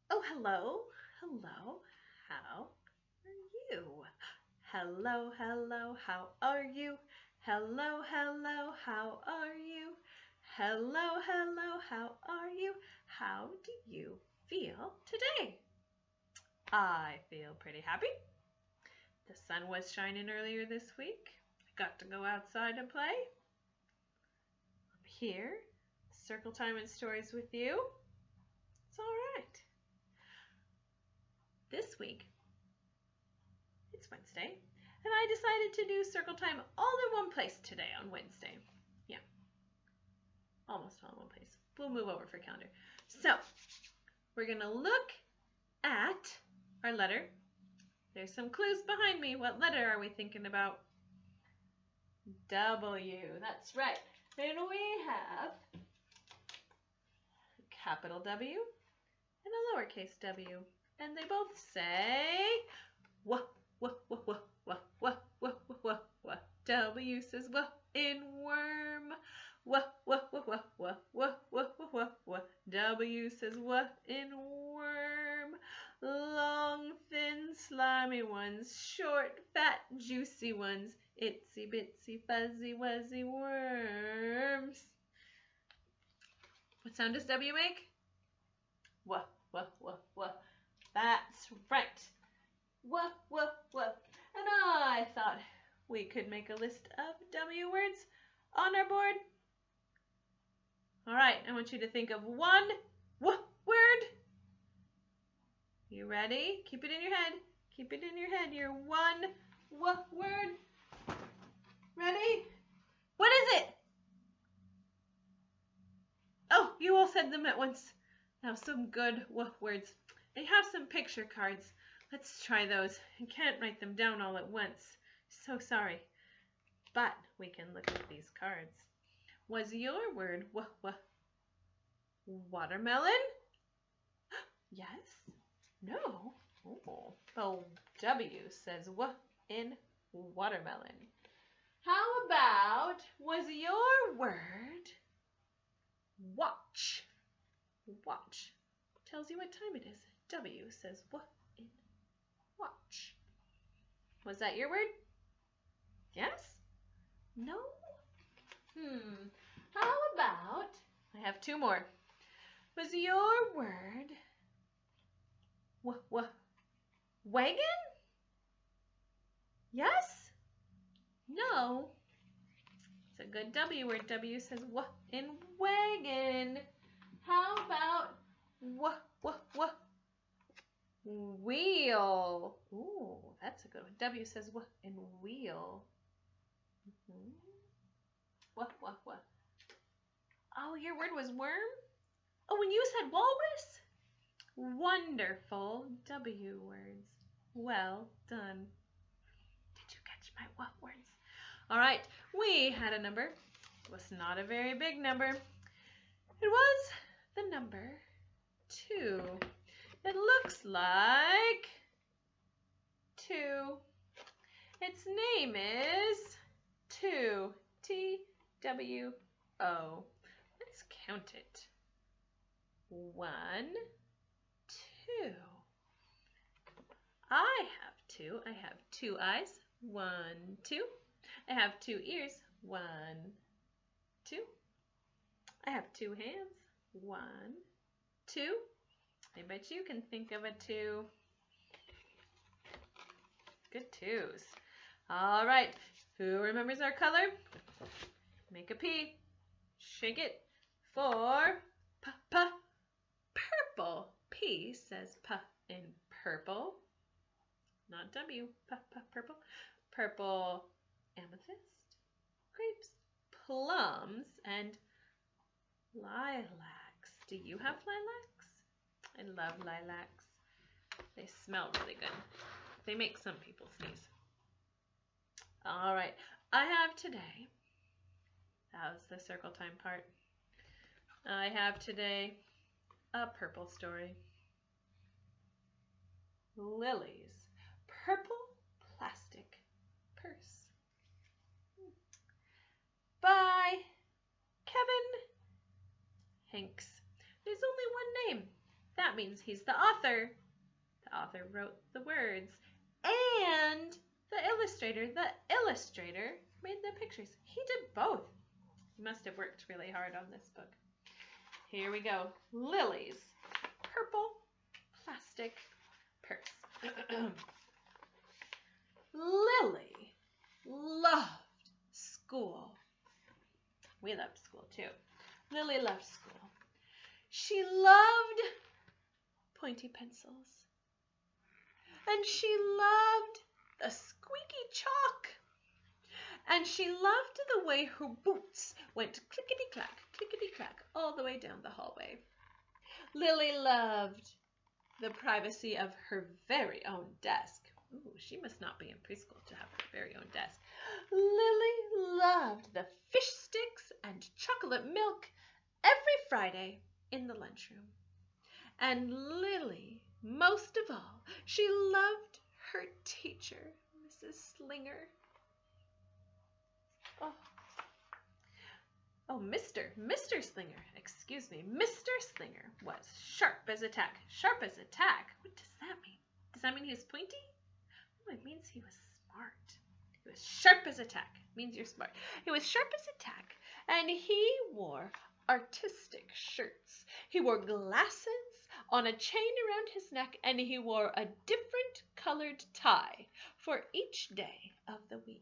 Oh, hello. Hello. How are you? Hello, hello. How are you? Hello, hello. How are you? Hello, hello. How are you? How do you feel today? I feel pretty happy. The sun was shining earlier this week. I got to go outside and play. I'm here. Circle time and stories with you. It's all right. This week, it's Wednesday, and I decided to do circle time all in one place today on Wednesday. Yeah, almost all in one place. We'll move over for calendar. So, we're going to look at our letter. There's some clues behind me. What letter are we thinking about? W. That's right. And we have a capital W and a lowercase w. And they both say wah, wah, wah, wah, wah, wah, wah, wah, wah, wah. W says wah in worm. Wah, wah, wah, wah, wah, wah, wah, wah, wah, wah. W says wah in worm. Long, thin, slimy ones. Short, fat, juicy ones. Itsy bitsy fuzzy wuzzy worms. What sound does W make? Wah, wah, wah, wah. That's right. Wah, wah, wah. And I thought we could make a list of W words on our board. All right, I want you to think of one word. You ready? Keep it in your head. Keep it in your head. Your one word. Ready? What is it? Oh, you all said them at once. Now some good words. I have some picture cards. Let's try those. I can't write them down all at once. So sorry. But we can look at these cards. Was your word watermelon? Yes? No? Oh. The W says in watermelon. How about, was your word watch? Watch. Tells you what time it is. W says in watch. Was that your word? Yes? No? How about, I have two more. Was your word wagon? Yes? No? It's a good W word. W says in wagon. How about wheel? Ooh, that's a good one. W says in wheel. What? Oh, your word was worm? Oh, when you said walrus? Wonderful W words. Well done. Did you catch my what words? All right, we had a number. It was not a very big number. It was the number 2. It looks like 2. Its name is 2. T-W-O. Let's count it. 1, 2. I have 2. I have 2 eyes. 1, 2. I have 2 ears. 1, 2. I have 2 hands. 1, 2. I bet you can think of a 2. Good 2s. All right. Who remembers our color? Make a P. Shake it. For purple. P says P in purple. Not W. Purple. Purple amethyst, grapes, plums, and lilacs. Do you have lilacs? I love lilacs. They smell really good. They make some people sneeze. All right. I have today, that was the circle time part. I have today a purple story. Lily's purple plastic purse. By Kevin Hanks. There's only one name That means he's the author. The author wrote the words. And the illustrator made the pictures. He did both. He must have worked really hard on this book. Here we go. Lily's purple plastic purse. Lily loved school. We loved school too. Lily loved school. She loved pointy pencils. And she loved the squeaky chalk. And she loved the way her boots went clickety-clack, all the way down the hallway. Lily loved the privacy of her very own desk. Ooh, she must not be in preschool to have her very own desk. Lily loved the fish sticks and chocolate milk every Friday in the lunchroom. And Lily, most of all, she loved her teacher, Mrs. Slinger. Oh, Mr. Slinger, excuse me. Mr. Slinger was sharp as a tack. Sharp as a tack? What does that mean? Does that mean he was pointy? Oh, it means he was smart. He was sharp as a tack. It means you're smart. He was sharp as a tack, and he wore artistic shirts. He wore glasses on a chain around his neck, and he wore a different colored tie for each day of the week.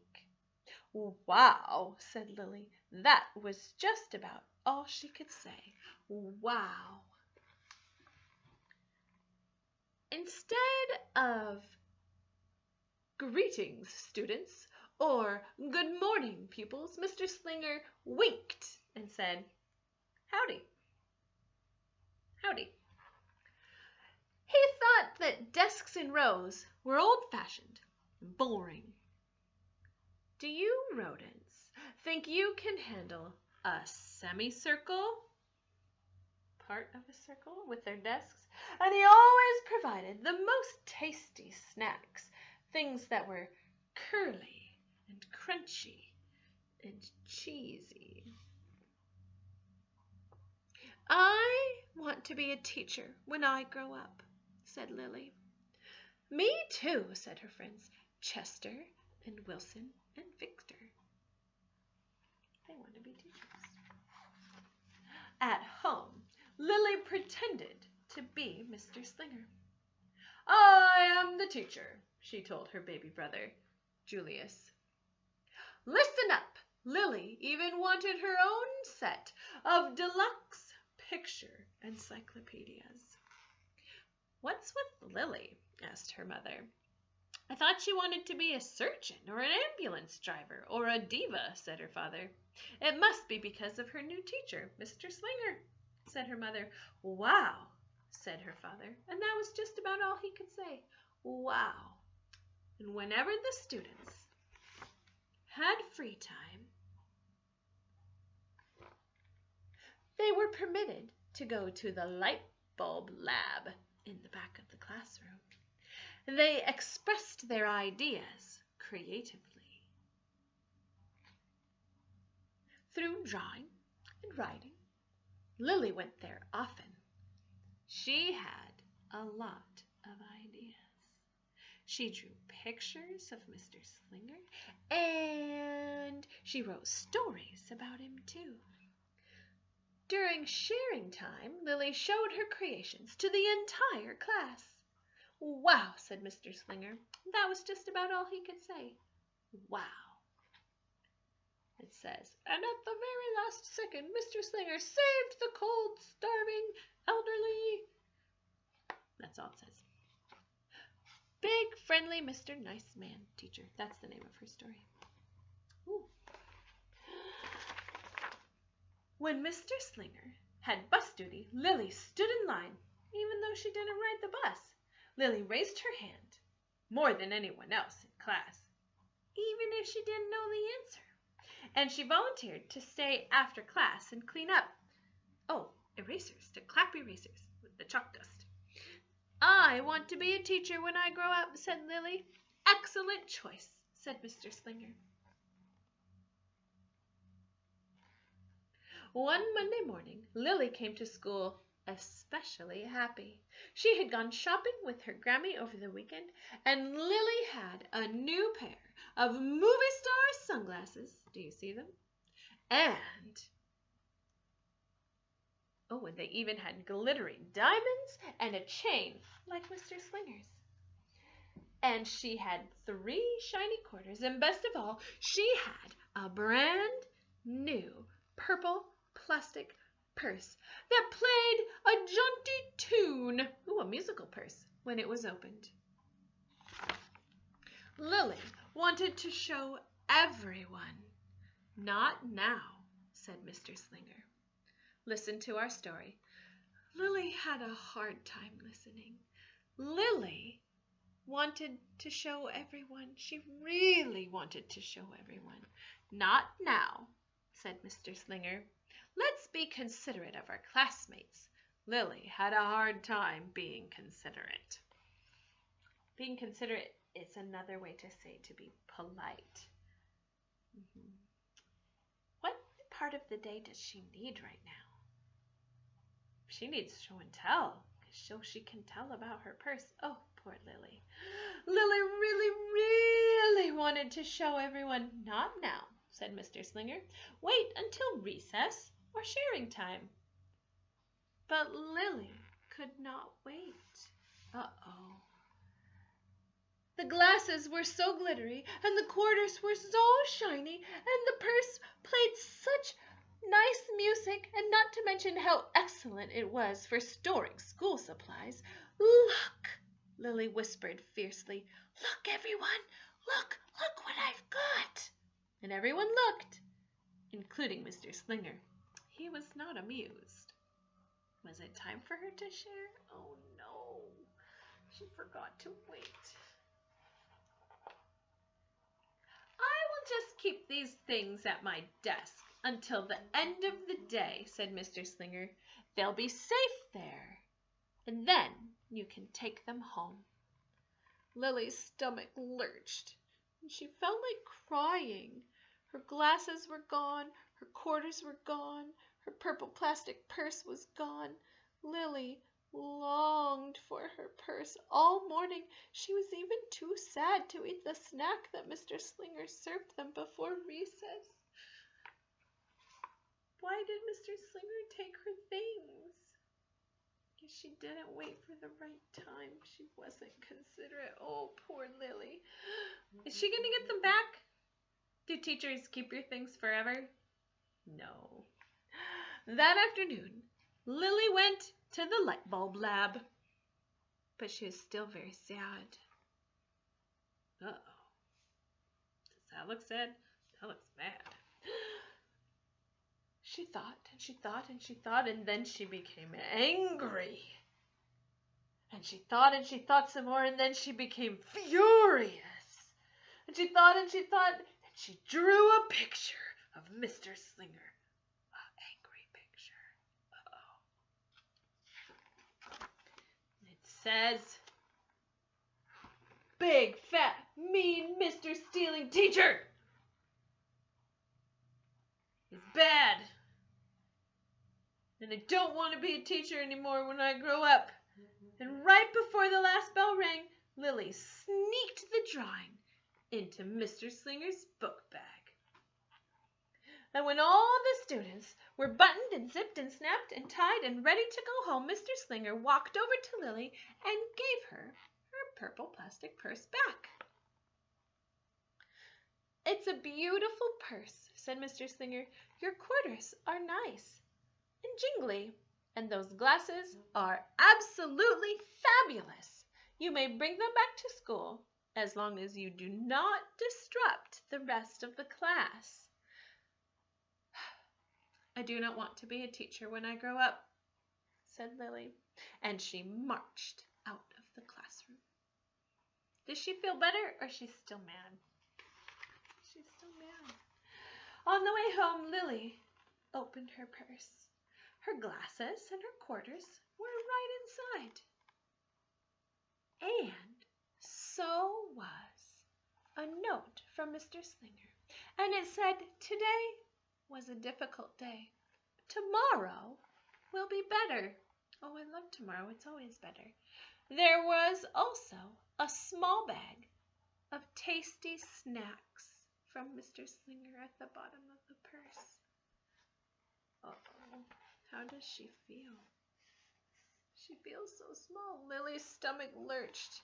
Wow, said Lily. That was just about all she could say. Wow. Instead of greetings, students, or good morning, pupils, Mr. Slinger winked and said, howdy. Howdy. He thought that desks in rows were old-fashioned, boring. Do you, rodents, think you can handle a semicircle? Part of a circle with their desks? And he always provided the most tasty snacks, things that were curly and crunchy and cheesy. I want to be a teacher when I grow up, said Lily. Me too, said her friends, Chester and Wilson and Victor. They want to be teachers. At home, Lily pretended to be Mr. Slinger. I am the teacher, she told her baby brother, Julius. Listen up! Lily even wanted her own set of deluxe picture encyclopedias. What's with Lily? Asked her mother. I thought she wanted to be a surgeon or an ambulance driver or a diva, said her father. It must be because of her new teacher, Mr. Slinger, said her mother. Wow, said her father, and that was just about all he could say. Wow. And whenever the students had free time, they were permitted to go to the light bulb lab in the back of the classroom. They expressed their ideas creatively through drawing and writing. Lily went there often. She had a lot of ideas. She drew pictures of Mr. Slinger, and she wrote stories about him too. During sharing time, Lily showed her creations to the entire class. Wow, said Mr. Slinger. That was just about all he could say. Wow. It says, and at the very last second, Mr. Slinger saved the cold, starving, elderly. That's all it says. Big, friendly Mr. Nice Man, teacher. That's the name of her story. Ooh. When Mr. Slinger had bus duty, Lily stood in line, even though she didn't ride the bus. Lily raised her hand more than anyone else in class, even if she didn't know the answer. And she volunteered to stay after class and clean up. Oh, erasers, to clap erasers with the chalk dust. I want to be a teacher when I grow up, said Lily. Excellent choice, said Mr. Slinger. One Monday morning, Lily came to school especially happy. She had gone shopping with her Grammy over the weekend, and Lily had a new pair of movie star sunglasses. Do you see them? And and they even had glittering diamonds and a chain like Mr. Slinger's. And she had 3 shiny quarters, and best of all, she had a brand new purple plastic purse that played a jaunty tune, a musical purse, when it was opened. Lily wanted to show everyone. Not now, said Mr. Slinger. Listen to our story. Lily had a hard time listening. Lily wanted to show everyone. She really wanted to show everyone. Not now, said Mr. Slinger. Let's be considerate of our classmates. Lily had a hard time being considerate. Being considerate is another way to say to be polite. What part of the day does she need right now? She needs show and tell, so she can tell about her purse. Oh, poor Lily. Lily really wanted to show everyone. Not now, said Mr. Slinger. Wait until recess or sharing time. But Lily could not wait. Uh-oh. The glasses were so glittery, and the quarters were so shiny, and the purse played such nice music, and not to mention how excellent it was for storing school supplies. Look, Lily whispered fiercely. Look, everyone, look what I've got. And everyone looked, including Mr. Slinger. He was not amused. Was it time for her to share? Oh no, she forgot to wait. I will just keep these things at my desk until the end of the day, said Mr. Slinger. They'll be safe there, and then you can take them home. Lily's stomach lurched, and she felt like crying. Her glasses were gone, her quarters were gone, her purple plastic purse was gone. Lily longed for her purse all morning. She was even too sad to eat the snack that Mr. Slinger served them before recess. Why did Mr. Slinger take her things? Because she didn't wait for the right time. She wasn't considerate. Oh, poor Lily. Is she going to get them back? Do teachers keep your things forever? No. That afternoon, Lily went to the light bulb lab, but she was still very sad. Uh-oh. Does that look sad? That looks bad. She thought, and she thought, and she thought, and then she became angry. And she thought some more, and then she became furious. And she thought, and she drew a picture of Mr. Slinger. An angry picture. Uh-oh. It says, big, fat, mean Mr. Stealing Teacher is bad. And I don't want to be a teacher anymore when I grow up. And right before the last bell rang, Lily sneaked the drawing into Mr. Slinger's book bag. And when all the students were buttoned and zipped and snapped and tied and ready to go home, Mr. Slinger walked over to Lily and gave her her purple plastic purse back. It's a beautiful purse, said Mr. Slinger. Your quarters are nice and jingly, and those glasses are absolutely fabulous. You may bring them back to school as long as you do not disrupt the rest of the class. I do not want to be a teacher when I grow up, said Lily, and she marched out of the classroom. Does she feel better, or is she still mad? She's still mad. On the way home, Lily opened her purse. Her glasses and her quarters were right inside. And so was a note from Mr. Slinger. And it said, today was a difficult day. Tomorrow will be better. Oh, I love tomorrow. It's always better. There was also a small bag of tasty snacks from Mr. Slinger at the bottom of the purse. Uh-oh. How does she feel? She feels so small. Lily's stomach lurched,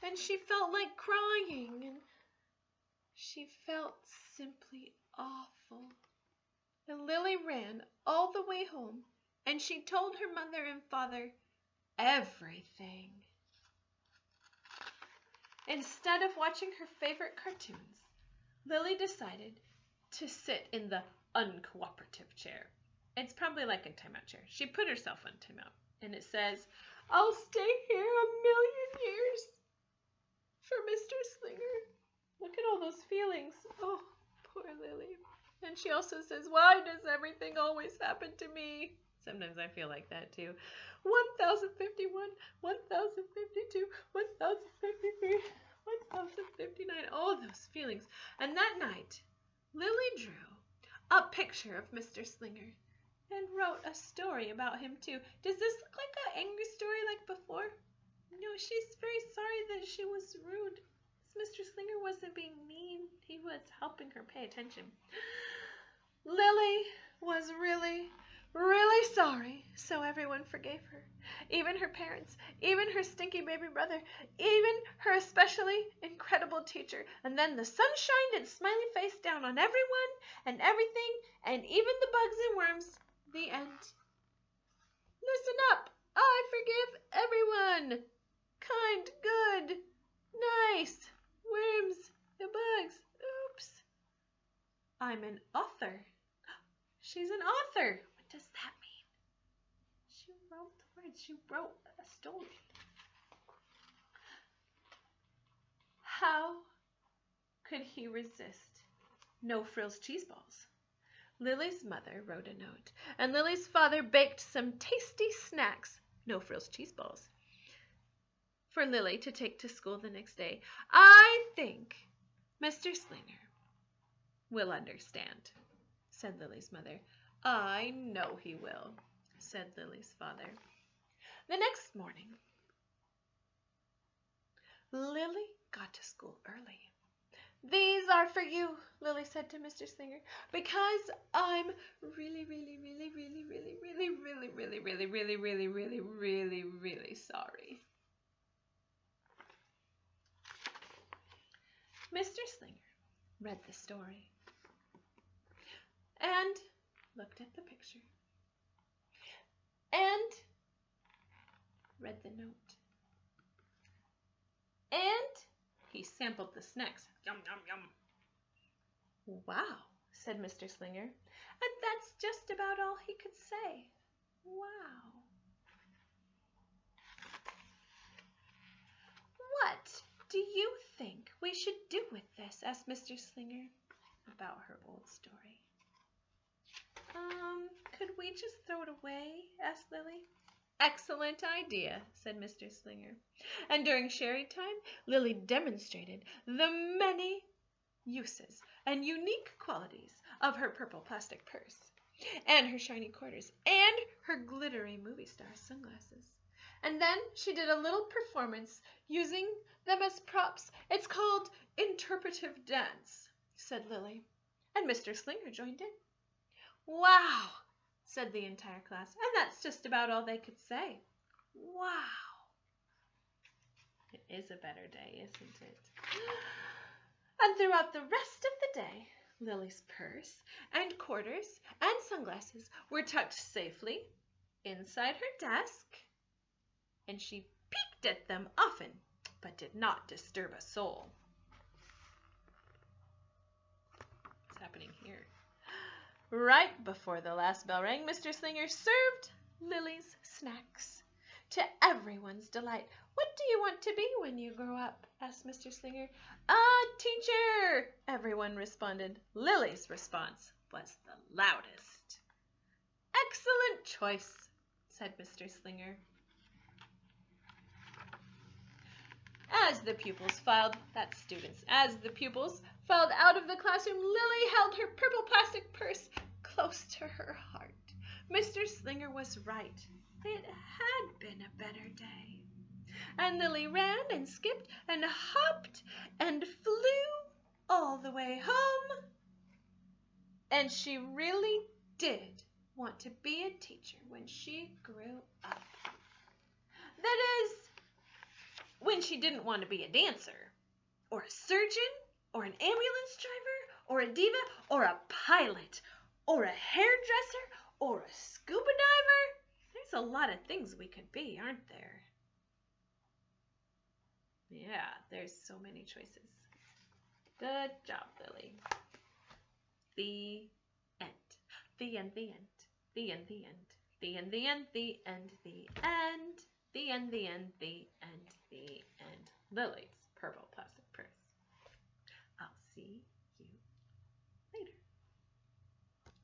and she felt like crying, and she felt simply awful. And Lily ran all the way home, and she told her mother and father everything. Instead of watching her favorite cartoons, Lily decided to sit in the uncooperative chair. It's probably like a timeout chair. She put herself on timeout, and it says, "I'll stay here a million years for Mr. Slinger." Look at all those feelings. Oh, poor Lily. And she also says, "Why does everything always happen to me?" Sometimes I feel like that too. 1051, 1052, 1053, 1059. All those feelings. And that night, Lily drew a picture of Mr. Slinger and wrote a story about him too. Does this look like an angry story like before? No, she's very sorry that she was rude. Mr. Slinger wasn't being mean. He was helping her pay attention. Lily was really, really sorry, so everyone forgave her. Even her parents, even her stinky baby brother, even her especially incredible teacher. And then the sun shined its smiley face down on everyone and everything, and even the bugs and worms. The end. Listen up! I forgive everyone! Kind, good, nice, worms, the bugs. Oops. I'm an author. She's an author. What does that mean? She wrote the words. She wrote a story. How could he resist No Frills cheese balls? Lily's mother wrote a note, and Lily's father baked some tasty snacks, No Frills cheese balls, for Lily to take to school the next day. I think Mr. Slinger will understand, said Lily's mother. I know he will, said Lily's father. The next morning, Lily got to school early. These are for you, Lily said to Mr. Slinger, because I'm really, really, really, really, really, really, really, really, really, really, really, really, really, really sorry. Mr. Slinger read the story and looked at the picture and read the note. And he sampled the snacks. Yum, yum, yum. Wow, said Mr. Slinger. And that's just about all he could say. Wow. What do you think we should do with this? Asked Mr. Slinger about her old story. Could we just throw it away? Asked Lily. Excellent idea, said Mr. Slinger. And during sherry time, Lily demonstrated the many uses and unique qualities of her purple plastic purse, and her shiny quarters, and her glittery movie star sunglasses. And then she did a little performance using them as props. It's called interpretive dance, said Lily. And Mr. Slinger joined in. Wow, said the entire class, and that's just about all they could say. Wow. It is a better day, isn't it? And throughout the rest of the day, Lily's purse and quarters and sunglasses were tucked safely inside her desk, and she peeked at them often, but did not disturb a soul. What's happening here? Right before the last bell rang, Mr. Slinger served Lily's snacks. To everyone's delight. What do you want to be when you grow up? Asked Mr. Slinger. A teacher, everyone responded. Lily's response was the loudest. Excellent choice, said Mr. Slinger. As the pupils filed out of the classroom, Lily held her purple plastic purse close to her heart. Mr. Slinger was right. It had been a better day. And Lily ran and skipped and hopped and flew all the way home. And she really did want to be a teacher when she grew up. That is, when she didn't want to be a dancer, or a surgeon, or an ambulance driver, or a diva, or a pilot, or a hairdresser, or a scuba diver. There's a lot of things we could be, aren't there? Yeah, there's so many choices. Good job, Lily. The end. The end, the end. The end, the end. The end, the end, the end, the end. The end, the end, the end, the end. Lily's Purple Plastic Purse. I'll see